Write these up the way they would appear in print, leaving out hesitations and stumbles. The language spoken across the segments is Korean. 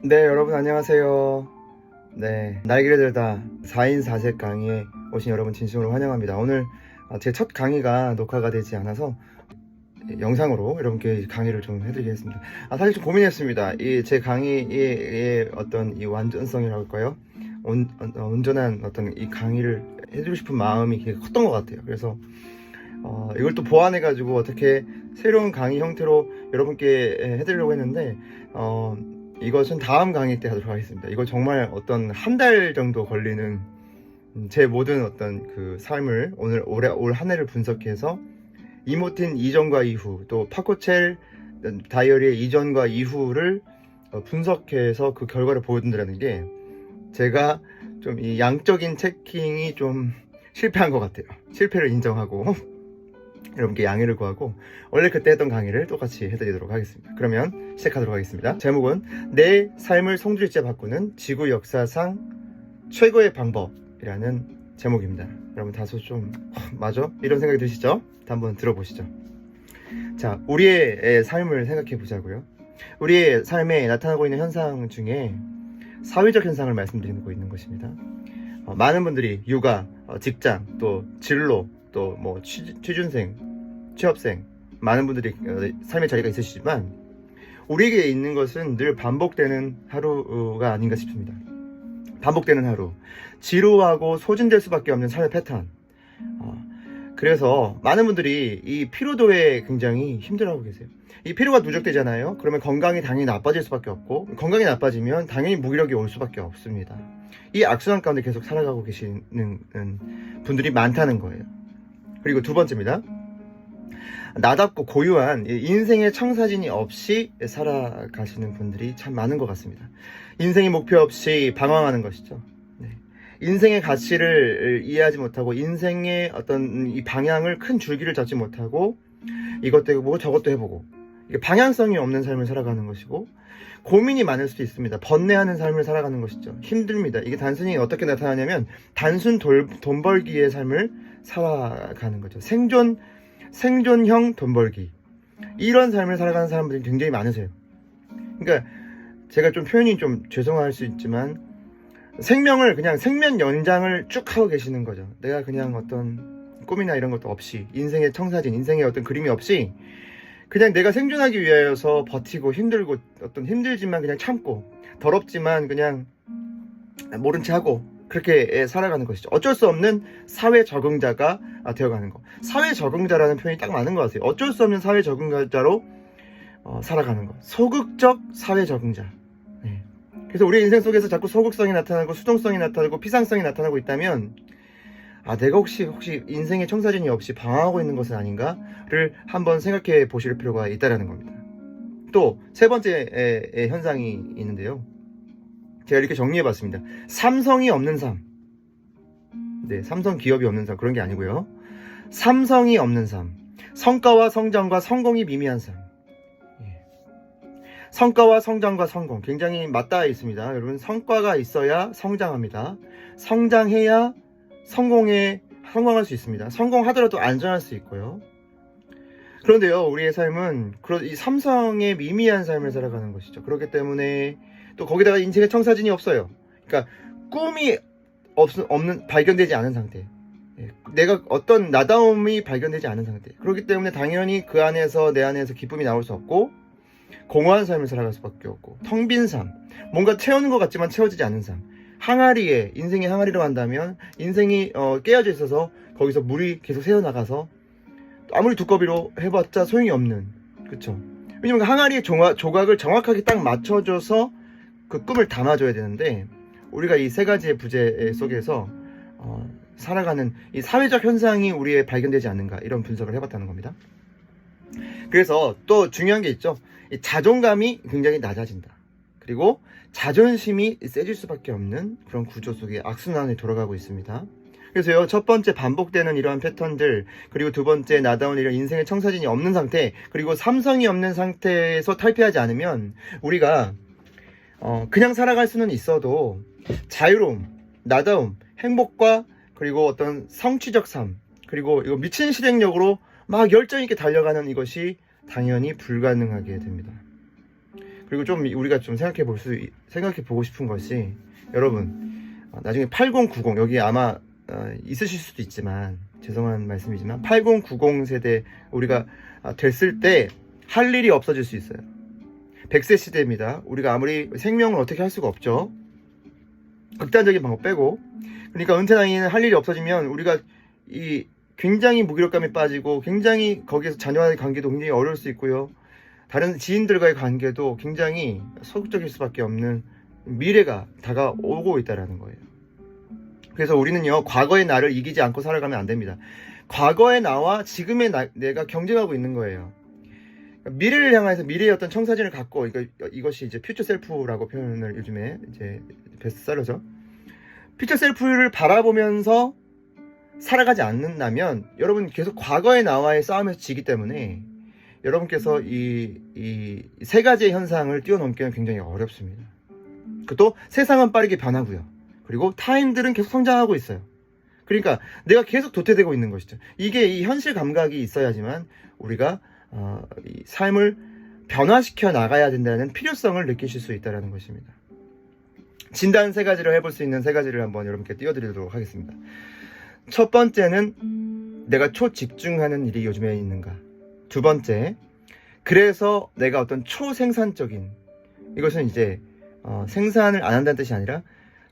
네, 여러분 안녕하세요. 네, 날개를 들다 4인 4색 강의에 오신 여러분 진심으로 환영합니다. 오늘 제 첫 강의가 녹화가 되지 않아서 영상으로 여러분께 강의를 좀 해드리겠습니다. 사실 좀 고민했습니다. 제 강의의 어떤 이 완전성이라고 할까요? 온전한 어떤 이 강의를 해드리고 싶은 마음이 되게 컸던 것 같아요. 그래서 이걸 또 보완해가지고 어떻게 새로운 강의 형태로 여러분께 해드리려고 했는데 이것은 다음 강의 때 하도록 하겠습니다. 이거 정말 어떤 한 달 정도 걸리는 제 모든 어떤 그 삶을 올 한 해를 분석해서 이모틴 이전과 이후, 또 파코첼 다이어리의 이전과 이후를 분석해서 그 결과를 보여준다는 게 제가 좀 이 양적인 체킹이 좀 실패한 것 같아요. 실패를 인정하고 여러분께 양해를 구하고 원래 그때 했던 강의를 똑같이 해드리도록 하겠습니다. 그러면 시작하도록 하겠습니다. 제목은 내 삶을 송두리째 바꾸는 지구 역사상 최고의 방법이라는 제목입니다. 여러분 다소 좀 맞아? 이런 생각이 드시죠? 한번 들어보시죠. 자, 우리의 삶을 생각해 보자고요. 우리의 삶에 나타나고 있는 현상 중에 사회적 현상을 말씀드리고 있는 것입니다. 많은 분들이 육아, 직장, 또 진로, 또 뭐 취준생, 취업생, 많은 분들이 삶의 자리가 있으시지만 우리에게 있는 것은 늘 반복되는 하루가 아닌가 싶습니다. 반복되는 하루, 지루하고 소진될 수밖에 없는 삶의 패턴. 그래서 많은 분들이 이 피로도에 굉장히 힘들어하고 계세요. 이 피로가 누적되잖아요. 그러면 건강이 당연히 나빠질 수밖에 없고, 건강이 나빠지면 당연히 무기력이 올 수밖에 없습니다. 이 악순환 가운데 계속 살아가고 계시는 분들이 많다는 거예요. 그리고 두 번째입니다. 나답고 고유한 인생의 청사진이 없이 살아가시는 분들이 참 많은 것 같습니다. 인생의 목표 없이 방황하는 것이죠. 네. 인생의 가치를 이해하지 못하고 인생의 어떤 이 방향을 큰 줄기를 잡지 못하고 이것도 해보고 저것도 해보고 이게 방향성이 없는 삶을 살아가는 것이고 고민이 많을 수도 있습니다. 번뇌하는 삶을 살아가는 것이죠. 힘듭니다. 이게 단순히 어떻게 나타나냐면 단순 돈 벌기의 삶을 살아가는 거죠. 생존형 돈 벌기. 이런 삶을 살아가는 사람들이 굉장히 많으세요. 그러니까 제가 좀 표현이 좀 죄송할 수 있지만 생명을 그냥 생면 연장을 쭉 하고 계시는 거죠. 내가 그냥 어떤 꿈이나 이런 것도 없이 인생의 청사진, 인생의 어떤 그림이 없이 그냥 내가 생존하기 위해서 버티고 힘들고 어떤 힘들지만 그냥 참고 더럽지만 그냥 모른 채 하고 그렇게 살아가는 것이죠. 어쩔 수 없는 사회 적응자가 되어가는 것. 사회 적응자라는 표현이 딱 맞는 것 같아요. 어쩔 수 없는 사회 적응자로 살아가는 것. 소극적 사회 적응자. 네. 그래서 우리 인생 속에서 자꾸 소극성이 나타나고 수동성이 나타나고 피상성이 나타나고 있다면 내가 혹시 인생의 청사진이 없이 방황하고 있는 것은 아닌가를 한번 생각해 보실 필요가 있다는 겁니다. 또 세 번째 현상이 있는데요. 제가 이렇게 정리해봤습니다. 삼성이 없는 삶. 네, 삼성 기업이 없는 삶. 그런 게 아니고요. 삼성이 없는 삶. 성과와 성장과 성공이 미미한 삶. 성과와 성장과 성공. 굉장히 맞닿아 있습니다. 여러분, 성과가 있어야 성장합니다. 성장해야 성공할 수 있습니다. 성공하더라도 안전할 수 있고요. 그런데요, 우리의 삶은 이 삼성의 미미한 삶을 살아가는 것이죠. 그렇기 때문에 또 거기다가 인생의 청사진이 없어요. 그러니까 꿈이 발견되지 않은 상태. 내가 어떤 나다움이 발견되지 않은 상태. 그렇기 때문에 당연히 그 안에서 내 안에서 기쁨이 나올 수 없고 공허한 삶을 살아갈 수밖에 없고 텅 빈 삶. 뭔가 채우는 것 같지만 채워지지 않는 삶. 인생의 항아리로 한다면 인생이 깨어져 있어서 거기서 물이 계속 새어나가서 아무리 두꺼비로 해봤자 소용이 없는. 그쵸? 왜냐면 항아리의 조각을 정확하게 딱 맞춰줘서 그 꿈을 담아줘야 되는데 우리가 이 세 가지의 부재 속에서 살아가는 이 사회적 현상이 우리에 발견되지 않는가 이런 분석을 해봤다는 겁니다. 그래서 또 중요한 게 있죠. 이 자존감이 굉장히 낮아진다. 그리고 자존심이 세질 수밖에 없는 그런 구조 속에 악순환이 돌아가고 있습니다. 그래서요, 첫 번째 반복되는 이러한 패턴들, 그리고 두 번째 나다운 이런 인생의 청사진이 없는 상태, 그리고 삼성이 없는 상태에서 탈피하지 않으면 우리가 그냥 살아갈 수는 있어도 자유로움, 나다움, 행복과 그리고 어떤 성취적 삶, 그리고 이거 미친 실행력으로 막 열정 있게 달려가는 이것이 당연히 불가능하게 됩니다. 그리고 좀 우리가 좀 생각해 보고 싶은 것이, 여러분 나중에 8090 여기 아마 있으실 수도 있지만, 죄송한 말씀이지만 8090 세대 우리가 됐을 때 할 일이 없어질 수 있어요. 100세 시대입니다. 우리가 아무리 생명을 어떻게 할 수가 없죠. 극단적인 방법 빼고. 그러니까 은퇴 나이에는 할 일이 없어지면 우리가 이 굉장히 무기력감에 빠지고, 굉장히 거기에서 자녀와의 관계도 굉장히 어려울 수 있고요. 다른 지인들과의 관계도 굉장히 소극적일 수밖에 없는 미래가 다가오고 있다는 거예요. 그래서 우리는요, 과거의 나를 이기지 않고 살아가면 안 됩니다. 과거의 나와 지금의 내가 경쟁하고 있는 거예요. 미래를 향해서 미래의 어떤 청사진을 갖고, 이것이 이제 퓨처 셀프라고 표현을 요즘에 이제 베스트셀러죠. 퓨처 셀프를 바라보면서 살아가지 않는다면 여러분 계속 과거의 나와의 싸움에서 지기 때문에 여러분께서 이 세 가지의 현상을 뛰어넘기는 굉장히 어렵습니다. 또 세상은 빠르게 변하고요. 그리고 타인들은 계속 성장하고 있어요. 그러니까 내가 계속 도태되고 있는 것이죠. 이게 이 현실 감각이 있어야지만 우리가 이 삶을 변화시켜 나가야 된다는 필요성을 느끼실 수 있다는 것입니다. 진단 세 가지를 해볼 수 있는 세 가지를 한번 여러분께 띄워드리도록 하겠습니다. 첫 번째는 내가 초집중하는 일이 요즘에 있는가. 두 번째, 그래서 내가 어떤 초생산적인, 이것은 이제 생산을 안 한다는 뜻이 아니라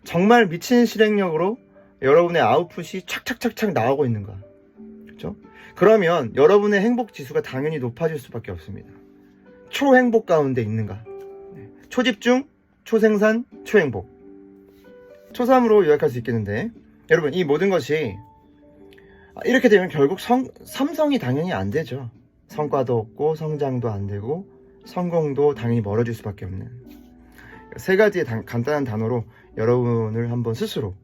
정말 미친 실행력으로 여러분의 아웃풋이 착착착착 나오고 있는가. 그렇죠? 그러면 여러분의 행복 지수가 당연히 높아질 수밖에 없습니다. 초행복 가운데 있는가. 초집중, 초생산, 초행복. 초3으로 요약할 수 있겠는데, 여러분 이 모든 것이 이렇게 되면 결국 삼성이 당연히 안 되죠. 성과도 없고 성장도 안 되고 성공도 당연히 멀어질 수밖에 없는 세 가지의 간단한 단어로 여러분을 한번 스스로,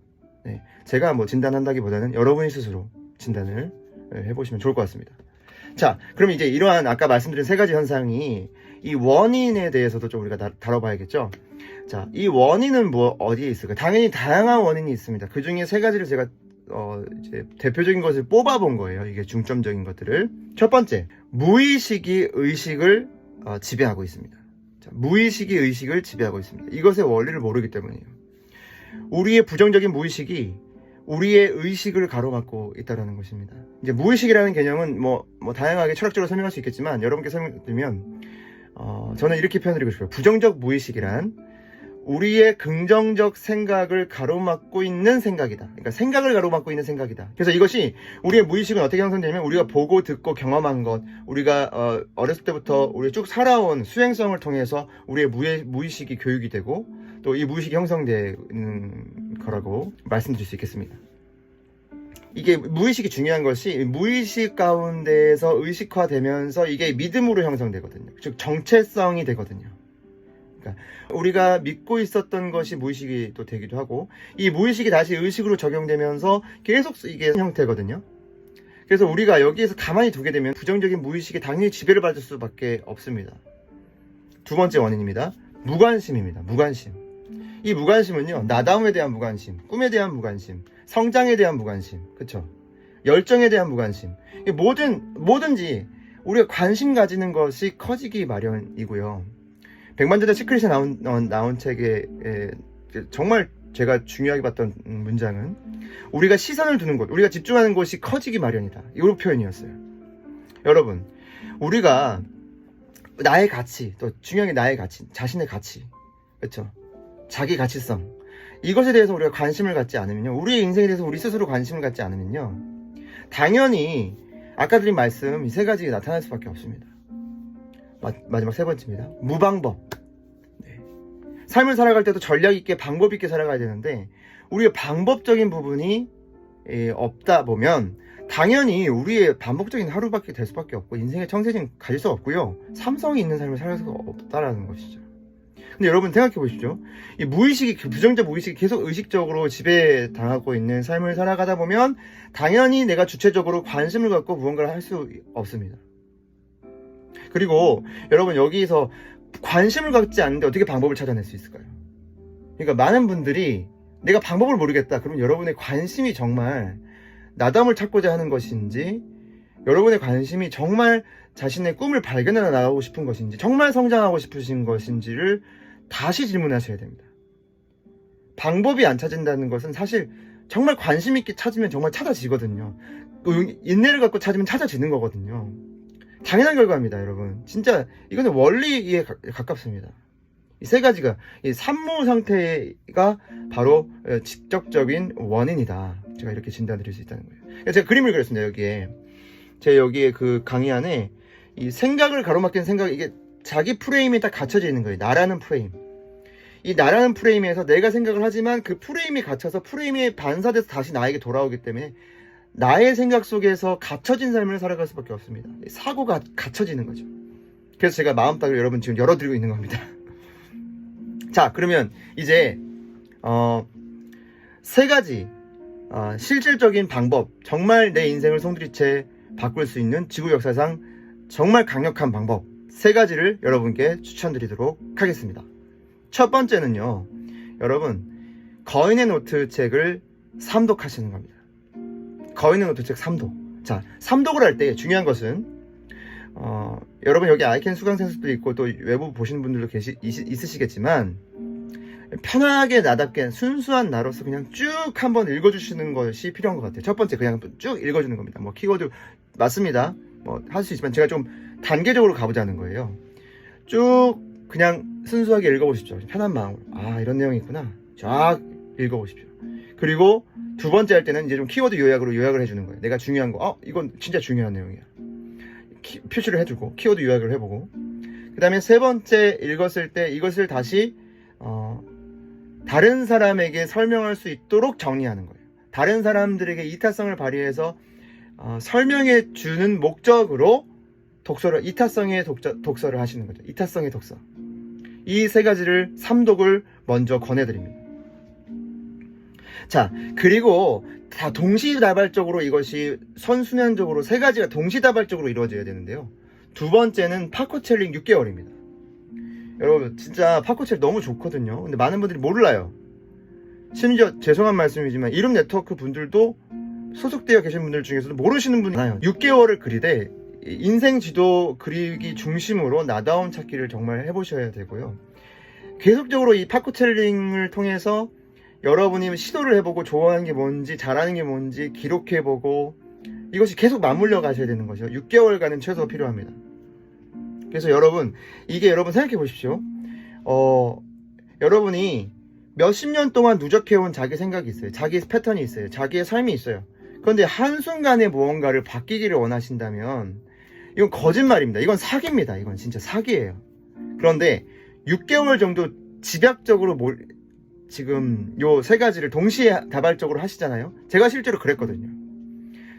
제가 뭐 진단한다기보다는 여러분이 스스로 진단을 해보시면 좋을 것 같습니다. 자, 그럼 이제 이러한 아까 말씀드린 세 가지 현상이 이 원인에 대해서도 좀 우리가 다뤄봐야겠죠. 자, 이 원인은 어디에 있을까? 당연히 다양한 원인이 있습니다. 그 중에 세 가지를 제가 이제 대표적인 것을 뽑아본 거예요. 이게 중점적인 것들을. 첫 번째, 무의식이 의식을 지배하고 있습니다. 자, 무의식이 의식을 지배하고 있습니다. 이것의 원리를 모르기 때문이에요. 우리의 부정적인 무의식이 우리의 의식을 가로막고 있다는 것입니다. 이제 무의식이라는 개념은 뭐 다양하게 철학적으로 설명할 수 있겠지만, 여러분께 설명드리면 저는 이렇게 표현드리고 싶어요. 부정적 무의식이란 우리의 긍정적 생각을 가로막고 있는 생각이다. 그러니까 생각을 가로막고 있는 생각이다. 그래서 이것이 우리의 무의식은 어떻게 형성되냐면, 우리가 보고 듣고 경험한 것, 우리가 어렸을 때부터 우리 쭉 살아온 수행성을 통해서 우리의 무의식이 교육이 되고, 또 이 무의식이 형성되는 거라고 말씀드릴 수 있겠습니다. 이게 무의식이 중요한 것이, 무의식 가운데에서 의식화되면서 이게 믿음으로 형성되거든요. 즉 정체성이 되거든요. 그러니까 우리가 믿고 있었던 것이 무의식이 또 되기도 하고, 이 무의식이 다시 의식으로 적용되면서 계속 이게 형태거든요. 그래서 우리가 여기에서 가만히 두게 되면 부정적인 무의식에 당연히 지배를 받을 수밖에 없습니다. 두 번째 원인입니다. 무관심입니다. 무관심. 이 무관심은요, 나다움에 대한 무관심, 꿈에 대한 무관심, 성장에 대한 무관심, 그쵸? 열정에 대한 무관심. 뭐든지 우리가 관심 가지는 것이 커지기 마련이고요. 백만장자 시크릿에 나온 책에 정말 제가 중요하게 봤던 문장은, 우리가 시선을 두는 곳, 우리가 집중하는 곳이 커지기 마련이다. 이 표현이었어요. 여러분, 우리가 나의 가치, 또 중요한 게 나의 가치, 자신의 가치, 그렇죠? 자기 가치성, 이것에 대해서 우리가 관심을 갖지 않으면요, 우리의 인생에 대해서 우리 스스로 관심을 갖지 않으면요, 당연히 아까 드린 말씀 이 세 가지가 나타날 수밖에 없습니다. 마지막 세 번째입니다. 무방법. 삶을 살아갈 때도 전략 있게 방법 있게 살아가야 되는데, 우리의 방법적인 부분이 없다 보면 당연히 우리의 반복적인 하루밖에 될 수밖에 없고, 인생의 청세진 가질 수 없고요, 삼성이 있는 삶을 살 수가 없다라는 것이죠. 근데 여러분 생각해 보십시오. 이 무의식이, 부정적 무의식이 계속 의식적으로 지배당하고 있는 삶을 살아가다 보면 당연히 내가 주체적으로 관심을 갖고 무언가를 할 수 없습니다. 그리고 여러분, 여기서 관심을 갖지 않는데 어떻게 방법을 찾아낼 수 있을까요? 그러니까 많은 분들이 내가 방법을 모르겠다. 그럼 여러분의 관심이 정말 나담을 찾고자 하는 것인지, 여러분의 관심이 정말 자신의 꿈을 발견해 나가고 싶은 것인지, 정말 성장하고 싶으신 것인지를 다시 질문하셔야 됩니다. 방법이 안 찾은다는 것은 사실 정말 관심 있게 찾으면 정말 찾아지거든요. 인내를 갖고 찾으면 찾아지는 거거든요. 당연한 결과입니다, 여러분. 진짜 이거는 원리에 가깝습니다. 이 세 가지가, 이 산모 상태가 바로 직접적인 원인이다. 제가 이렇게 진단드릴 수 있다는 거예요. 제가 그림을 그렸습니다, 여기에. 제 여기에 그 강의 안에 이 생각을 가로막히는 생각, 이게 자기 프레임이 딱 갇혀져 있는 거예요. 나라는 프레임. 이 나라는 프레임에서 내가 생각을 하지만 그 프레임이 갇혀서 프레임에 반사돼서 다시 나에게 돌아오기 때문에 나의 생각 속에서 갇혀진 삶을 살아갈 수밖에 없습니다. 사고가 갇혀지는 거죠. 그래서 제가 마음닭을 여러분 지금 열어드리고 있는 겁니다. 자, 그러면 이제 세 가지 실질적인 방법, 정말 내 인생을 송두리째 바꿀 수 있는 지구 역사상 정말 강력한 방법 세 가지를 여러분께 추천드리도록 하겠습니다. 첫 번째는요, 여러분, 거인의 노트 책을 삼독하시는 겁니다. 거인의 노트 책 삼독. 자, 삼독을 할 때 중요한 것은 여러분 여기 아이캔 수강 센서도 있고 또 외부 보시는 분들도 있으시겠지만 편하게 나답게 순수한 나로서 그냥 쭉 한번 읽어주시는 것이 필요한 것 같아요. 첫 번째, 그냥 쭉 읽어주는 겁니다. 뭐 키워드 맞습니다. 뭐 할 수 있지만 제가 좀 단계적으로 가보자는 거예요. 쭉 그냥 순수하게 읽어보십시오. 편한 마음으로. 아, 이런 내용이 있구나. 쫙 읽어보십시오. 그리고 두 번째 할 때는 이제 좀 키워드 요약을 해주는 거예요. 내가 중요한 거, 이건 진짜 중요한 내용이야. 표시를 해주고 키워드 요약을 해보고, 그 다음에 세 번째 읽었을 때 이것을 다시 다른 사람에게 설명할 수 있도록 정리하는 거예요. 다른 사람들에게 이타성을 발휘해서 설명해 주는 목적으로 이타성의 독서를 하시는 거죠. 이타성의 독서. 이 세 가지를 삼독을 먼저 권해드립니다. 자, 그리고 다 동시다발적으로 이것이 선순환적으로 세 가지가 동시다발적으로 이루어져야 되는데요. 두 번째는 파코첼링 6개월입니다. 여러분 진짜 파코첼 너무 좋거든요. 근데 많은 분들이 몰라요. 심지어 죄송한 말씀이지만 이룸 네트워크 분들도 소속되어 계신 분들 중에서도 모르시는 분이 많아요. 6개월을 그리되 인생 지도 그리기 중심으로 나다움 찾기를 정말 해보셔야 되고요. 계속적으로 이 파코첼링을 통해서 여러분이 시도를 해보고 좋아하는 게 뭔지 잘하는 게 뭔지 기록해보고 이것이 계속 맞물려 가셔야 되는 거죠. 6개월간은 최소 필요합니다. 그래서 여러분, 이게 여러분 생각해 보십시오. 여러분이 몇십 년 동안 누적해온 자기 생각이 있어요. 자기 패턴이 있어요. 자기의 삶이 있어요. 그런데 한순간에 무언가를 바뀌기를 원하신다면 이건 거짓말입니다. 이건 사기입니다. 이건 진짜 사기예요. 그런데 6개월 정도 집약적으로 지금 요 세 가지를 동시에 다발적으로 하시잖아요. 제가 실제로 그랬거든요.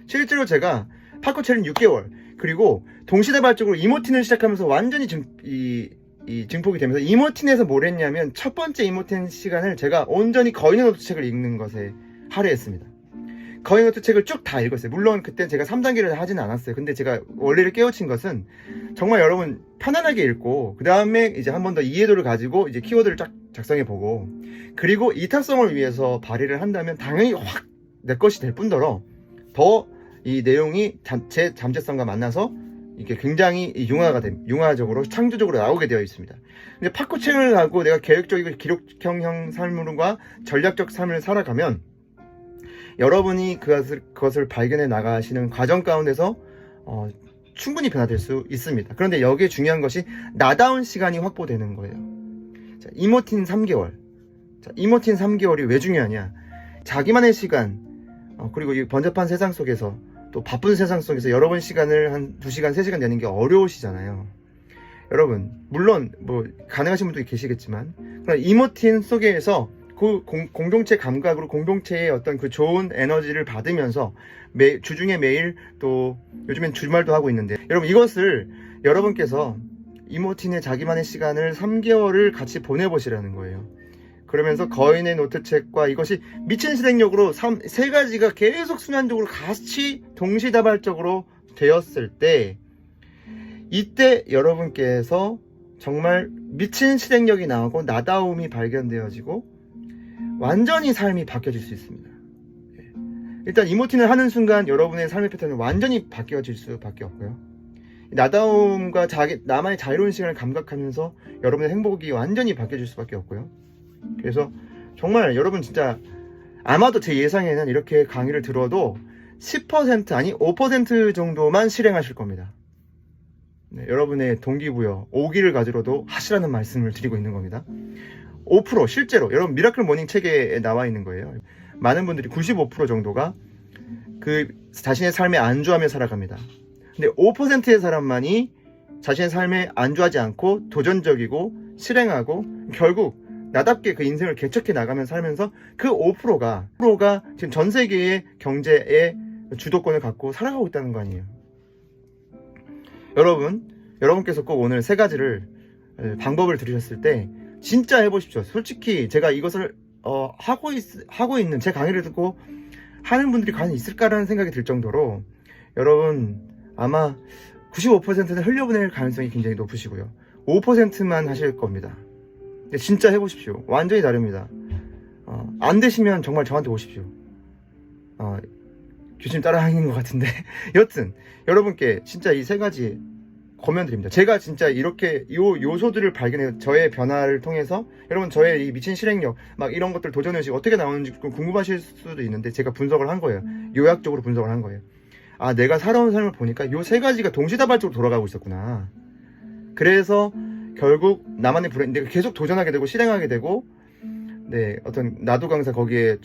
실제로 제가 파코첼링 6개월 그리고 동시다발적으로 이모틴을 시작하면서 완전히 증폭이 되면서 이모틴에서 뭘 했냐면 첫 번째 이모틴 시간을 제가 온전히 거인의 노트 책을 읽는 것에 할애했습니다. 거인의 노트 책을 쭉 다 읽었어요. 물론 그때 제가 3단계를 하지는 않았어요. 근데 제가 원리를 깨우친 것은 정말 여러분 편안하게 읽고 그 다음에 이제 한 번 더 이해도를 가지고 이제 키워드를 쫙 작성해보고 그리고 이타성을 위해서 발휘를 한다면 당연히 확 내 것이 될 뿐더러 더 이 내용이 제 잠재성과 만나서 이게 굉장히 융화적으로 창조적으로 나오게 되어 있습니다. 근데 파코첼을 가고 내가 계획적이고 기록형 삶과 전략적 삶을 살아가면 여러분이 그것을 발견해 나가시는 과정 가운데서 충분히 변화될 수 있습니다. 그런데 여기에 중요한 것이 나다운 시간이 확보되는 거예요. 자, 이모틴 3개월. 자, 이모틴 3개월이 왜 중요하냐? 자기만의 시간, 그리고 이 번잡한 세상 속에서 또 바쁜 세상 속에서 여러분 시간을 한 2시간, 3시간 내는 게 어려우시잖아요. 여러분, 물론 뭐 가능하신 분도 계시겠지만 이모틴 속에서 그 공동체 감각으로 공동체의 어떤 그 좋은 에너지를 받으면서 주중에 매일 또 요즘엔 주말도 하고 있는데 여러분 이것을 여러분께서 이모틴의 자기만의 시간을 3개월을 같이 보내보시라는 거예요. 그러면서 거인의 노트책과 이것이 미친 실행력으로 세 가지가 계속 순환적으로 같이 동시다발적으로 되었을 때 이때 여러분께서 정말 미친 실행력이 나오고 나다움이 발견되어지고 완전히 삶이 바뀌어질 수 있습니다. 일단 이모틴을 하는 순간 여러분의 삶의 패턴은 완전히 바뀌어질 수밖에 없고요. 나다움과 나만의 자유로운 시간을 감각하면서 여러분의 행복이 완전히 바뀌어질 수밖에 없고요. 그래서 정말 여러분 진짜 아마도 제 예상에는 이렇게 강의를 들어도 10% 아니 5% 정도만 실행하실 겁니다. 네, 여러분의 동기부여, 오기를 가지러도 하시라는 말씀을 드리고 있는 겁니다. 5% 실제로 여러분 미라클 모닝 책에 나와 있는 거예요. 많은 분들이 95% 정도가 그 자신의 삶에 안주하며 살아갑니다. 근데 5%의 사람만이 자신의 삶에 안주하지 않고 도전적이고 실행하고 결국 나답게 그 인생을 개척해 나가면서 살면서 그 5%가 지금 전 세계의 경제의 주도권을 갖고 살아가고 있다는 거 아니에요. 여러분께서 꼭 오늘 3가지를 방법을 들으셨을 때 진짜 해보십시오. 솔직히 제가 이것을 하고 있는 제 강의를 듣고 하는 분들이 과연 있을까라는 생각이 들 정도로 여러분 아마 95%는 흘려보낼 가능성이 굉장히 높으시고요. 5%만 하실 겁니다. 진짜 해보십시오. 완전히 다릅니다. 안 되시면 정말 저한테 오십시오. 교수님 따라하는 것 같은데 여튼 여러분께 진짜 이 3가지 권면드립니다. 제가 진짜 이렇게 요소들을 발견해서 저의 변화를 통해서 여러분 저의 이 미친 실행력 막 이런 것들 도전의식 어떻게 나오는지 궁금하실 수도 있는데 제가 분석을 한 거예요. 요약적으로 분석을 한 거예요. 내가 살아온 삶을 보니까 요 3가지가 동시다발적으로 돌아가고 있었구나. 그래서 결국 나만의 브랜드 계속 도전하게 되고 실행하게 되고 네 어떤 나도 강사 거기에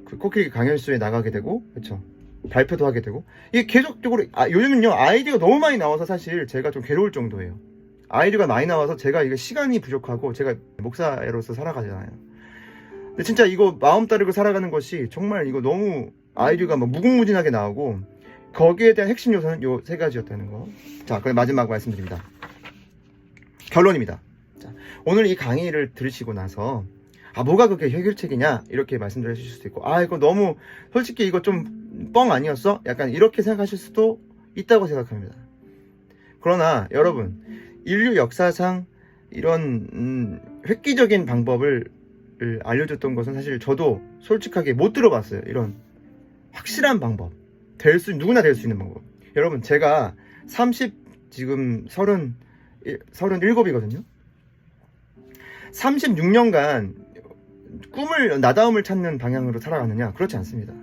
그 코끼리 강연수에 나가게 되고 그렇죠. 발표도 하게 되고 이게 계속적으로 요즘은요 아이디어가 너무 많이 나와서 사실 제가 좀 괴로울 정도예요. 아이디어가 많이 나와서 제가 이게 시간이 부족하고 제가 목사로서 살아가잖아요. 근데 진짜 이거 마음 따르고 살아가는 것이 정말 이거 너무 아이디어가 막 무궁무진하게 나오고 거기에 대한 핵심 요소는 요 3가지였다는 거. 자, 그럼 마지막 말씀드립니다. 결론입니다. 자, 오늘 이 강의를 들으시고 나서 뭐가 그렇게 해결책이냐 이렇게 말씀드릴 수도 있고 이거 너무 솔직히 이거 좀 뻥 아니었어? 약간 이렇게 생각하실 수도 있다고 생각합니다. 그러나 여러분 인류 역사상 이런 획기적인 방법을 알려줬던 것은 사실 저도 솔직하게 못 들어봤어요. 이런 확실한 방법 누구나 될 수 있는 방법. 여러분 제가 지금 37이거든요 36년간 나다움을 찾는 방향으로 살아가느냐? 그렇지 않습니다.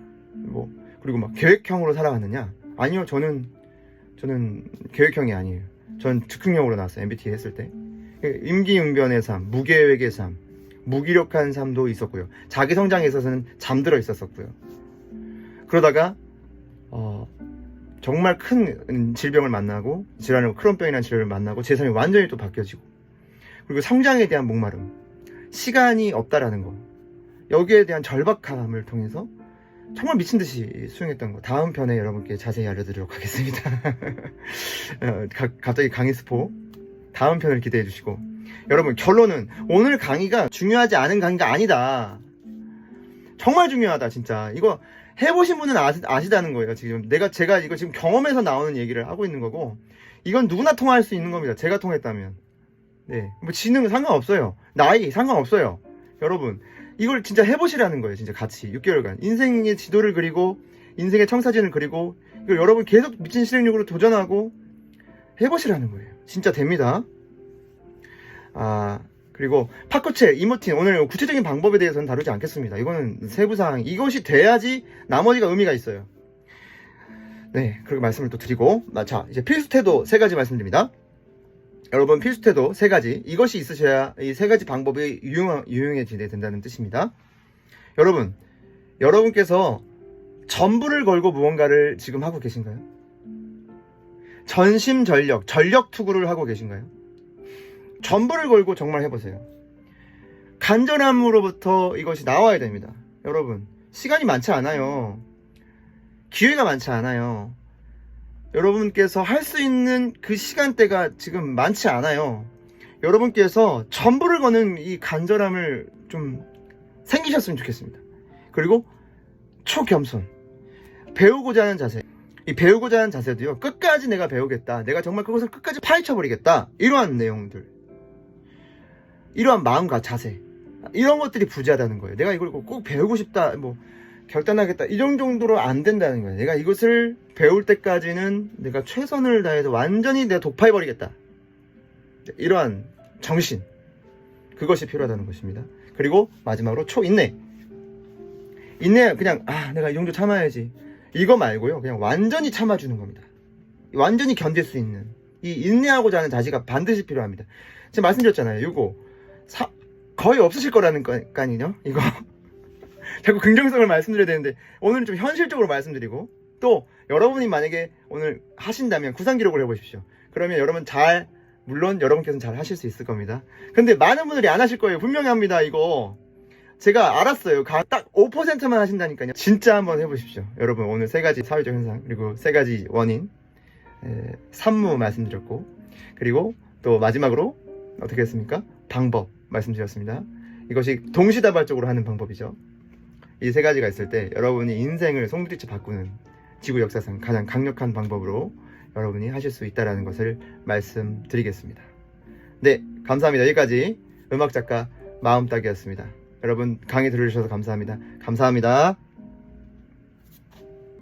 그리고 막 계획형으로 살아가느냐? 아니요, 저는 계획형이 아니에요. 전 즉흥형으로 나왔어요. MBTI 했을 때. 임기응변의 삶, 무계획의 삶, 무기력한 삶도 있었고요. 자기 성장에 있어서는 잠들어 있었었고요. 그러다가 정말 큰 질병을 만나고 크론병이라는 질병을 만나고 제 삶이 완전히 또 바뀌어지고 그리고 성장에 대한 목마름, 시간이 없다라는 거, 여기에 대한 절박함을 통해서 정말 미친듯이 수행했던 거 다음 편에 여러분께 자세히 알려드리도록 하겠습니다. 갑자기 강의 스포 다음 편을 기대해 주시고 여러분 결론은 오늘 강의가 중요하지 않은 강의가 아니다. 정말 중요하다. 진짜 이거 해보신 분은 아시다는 거예요. 제가 이거 지금 경험에서 나오는 얘기를 하고 있는 거고 이건 누구나 통할 수 있는 겁니다. 제가 통했다면 네, 지능 상관없어요. 나이 상관없어요. 여러분 이걸 진짜 해보시라는 거예요. 진짜 같이 6개월간 인생의 지도를 그리고 인생의 청사진을 그리고 이걸 여러분 계속 미친 실행력으로 도전하고 해보시라는 거예요. 진짜 됩니다. 그리고 파코체, 이모틴 오늘 구체적인 방법에 대해서는 다루지 않겠습니다. 이거는 세부사항 이것이 돼야지 나머지가 의미가 있어요. 네, 그렇게 말씀을 또 드리고 자 이제 필수태도 3가지 말씀드립니다. 여러분 필수태도 3가지 이것이 있으셔야 이 3가지 방법이 유용해지게 된다는 뜻입니다. 여러분께서 전부를 걸고 무언가를 지금 하고 계신가요? 전심전력 투구를 하고 계신가요? 전부를 걸고 정말 해보세요. 간절함으로부터 이것이 나와야 됩니다. 여러분 시간이 많지 않아요. 기회가 많지 않아요. 여러분께서 할 수 있는 그 시간대가 지금 많지 않아요. 여러분께서 전부를 거는 이 간절함을 좀 생기셨으면 좋겠습니다. 그리고 초겸손, 배우고자 하는 자세. 이 배우고자 하는 자세도요, 끝까지 내가 배우겠다, 내가 정말 그것을 끝까지 파헤쳐버리겠다, 이러한 내용들, 이러한 마음과 자세, 이런 것들이 부재하다는 거예요. 내가 이걸 꼭 배우고 싶다, 결단하겠다 이런 정도로 안 된다는 거예요. 내가 이것을 배울 때까지는 내가 최선을 다해서 완전히 내가 독파해버리겠다, 이러한 정신, 그것이 필요하다는 것입니다. 그리고 마지막으로 초인내. 인내, 그냥 내가 이 정도 참아야지 이거 말고요, 그냥 완전히 참아주는 겁니다. 완전히 견딜 수 있는 이 인내하고자 하는 자세가 반드시 필요합니다. 제가 말씀드렸잖아요. 이거 거의 없으실 거라는 거니까요. 이거 자꾸 긍정성을 말씀드려야 되는데 오늘은 좀 현실적으로 말씀드리고, 또 여러분이 만약에 오늘 하신다면 구상 기록을 해보십시오. 그러면 여러분 물론 여러분께서는 잘 하실 수 있을 겁니다. 근데 많은 분들이 안 하실 거예요. 분명히 합니다. 이거 제가 알았어요. 딱 5%만 하신다니까요. 진짜 한번 해보십시오. 여러분, 오늘 3가지 사회적 현상, 그리고 3가지 원인, 산무 말씀드렸고, 그리고 또 마지막으로 어떻게 했습니까? 방법 말씀드렸습니다. 이것이 동시다발적으로 하는 방법이죠. 이 3가지가 있을 때 여러분이 인생을 송두리째 바꾸는 지구 역사상 가장 강력한 방법으로 여러분이 하실 수 있다는 것을 말씀드리겠습니다. 네, 감사합니다. 여기까지 음악작가 마음따기였습니다. 여러분, 강의 들어주셔서 감사합니다. 감사합니다.